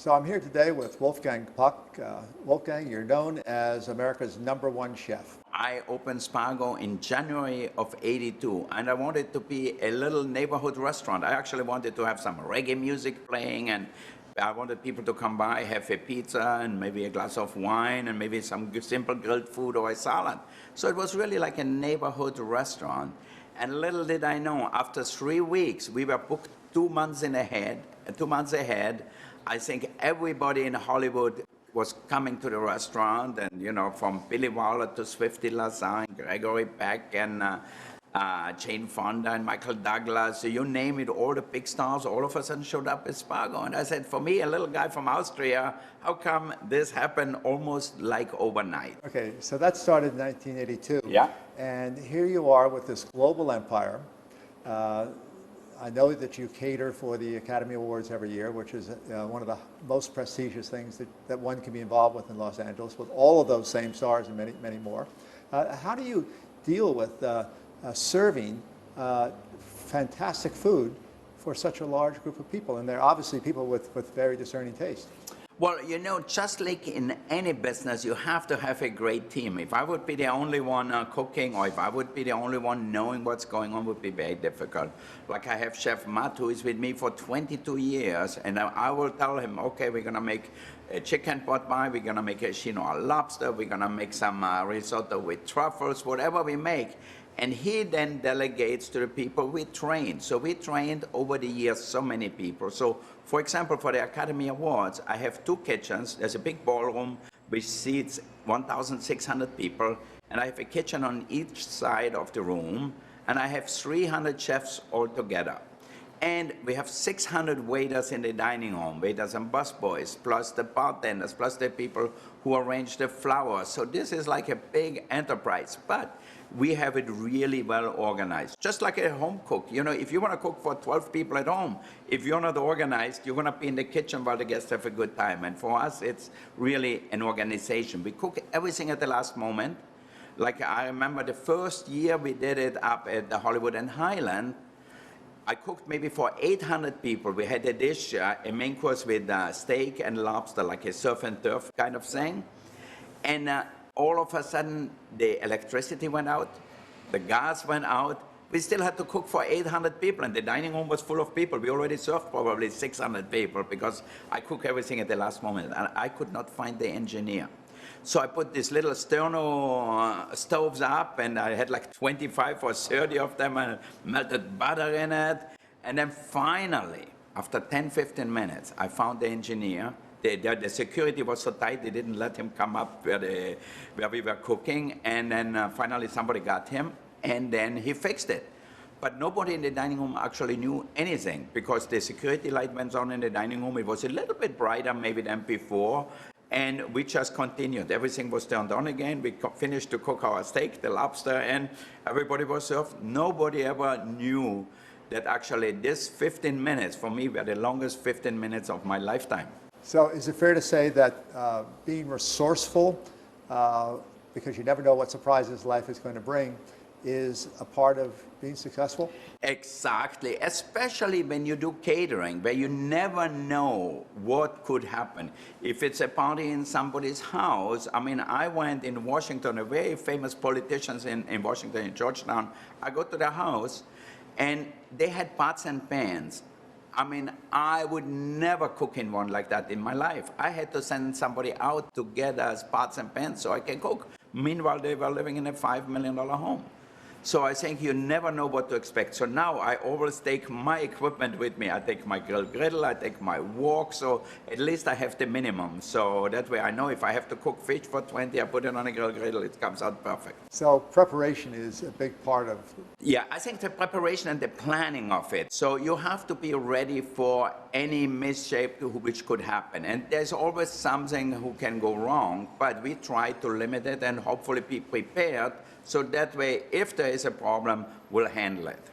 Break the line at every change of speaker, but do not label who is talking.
So I'm here today with Wolfgang Puck. Wolfgang, you're known as America's #1 chef.
I opened Spargo in January of '82, and I wanted to be a little neighborhood restaurant. I actually wanted to have some reggae music playing, and I wanted people to come by, have a pizza and maybe a glass of wine and maybe some simple grilled food or a salad. So it was really like a neighborhood restaurant. And little did I know, after 3 weeks, we were booked 2 months ahead. I think everybody in Hollywood was coming to the restaurant, and from Billy Wilder to Swifty Lazar, Gregory Peck, and Jane Fonda and Michael Douglas, you name it, all the big stars, all of a sudden showed up at Spargo. And I said, for me, a little guy from Austria, how come this happened almost like overnight?
Okay, so that started in 1982.
Yeah.
And here you are with this global empire. I know that you cater for the Academy Awards every year, which is one of the most prestigious things that one can be involved with in Los Angeles, with all of those same stars and many, many more. How do you deal with serving fantastic food for such a large group of people? And they're obviously people with very discerning taste.
Well, just like in any business, you have to have a great team. If I would be the only one cooking, or if I would be the only one knowing what's going on, would be very difficult. Like I have Chef Matt, who is with me for 22 years, and I will tell him, okay, we're going to make a chicken pot pie, we're going to make a chinois lobster, we're going to make some risotto with truffles, whatever we make. And he then delegates to the people we trained. So we trained over the years so many people. So, for example, for the Academy Awards, I have 2 kitchens. There's a big ballroom which seats 1,600 people, and I have a kitchen on each side of the room, and I have 300 chefs altogether. And we have 600 waiters in the dining room, waiters and busboys, plus the bartenders, plus the people who arrange the flowers. So this is like a big enterprise, but we have it really well organized. Just like a home cook. If you want to cook for 12 people at home, if you're not organized, you're going to be in the kitchen while the guests have a good time. And for us, it's really an organization. We cook everything at the last moment. Like I remember the first year we did it up at the Hollywood and Highland, I cooked maybe for 800 people. We had a dish, a main course with steak and lobster, like a surf and turf kind of thing. And all of a sudden, the electricity went out, the gas went out. We still had to cook for 800 people, and the dining room was full of people. We already served probably 600 people because I cook everything at the last moment, and I could not find the engineer. So I put these little Sterno stoves up, and I had like 25 or 30 of them, and melted butter in it. And then finally, after 10, 15 minutes, I found the engineer. The security was so tight, they didn't let him come up where we were cooking. And then finally somebody got him, and then he fixed it. But nobody in the dining room actually knew anything, because the security light went on in the dining room. It was a little bit brighter maybe than before. And we just continued. Everything was turned on again. We finished to cook our steak, the lobster, and everybody was served. Nobody ever knew that actually this 15 minutes, for me, were the longest 15 minutes of my lifetime.
So is it fair to say that being resourceful, because you never know what surprises life is going to bring, is a part of being successful?
Exactly, especially when you do catering, where you never know what could happen. If it's a party in somebody's house, I went in Washington, a very famous politicians in Washington, in Georgetown. I go to their house, and they had pots and pans. I would never cook in one like that in my life. I had to send somebody out to get us pots and pans so I can cook. Meanwhile, they were living in a $5 million home. So I think you never know what to expect. So now I always take my equipment with me. I take my griddle, I take my wok, so at least I have the minimum. So that way I know if I have to cook fish for 20, I put it on a griddle, it comes out perfect.
So preparation is a big part of...
Yeah, I think the preparation and the planning of it. So you have to be ready for any misshape which could happen. And there's always something who can go wrong, but we try to limit it and hopefully be prepared. So that way, if there is a problem, we'll handle it.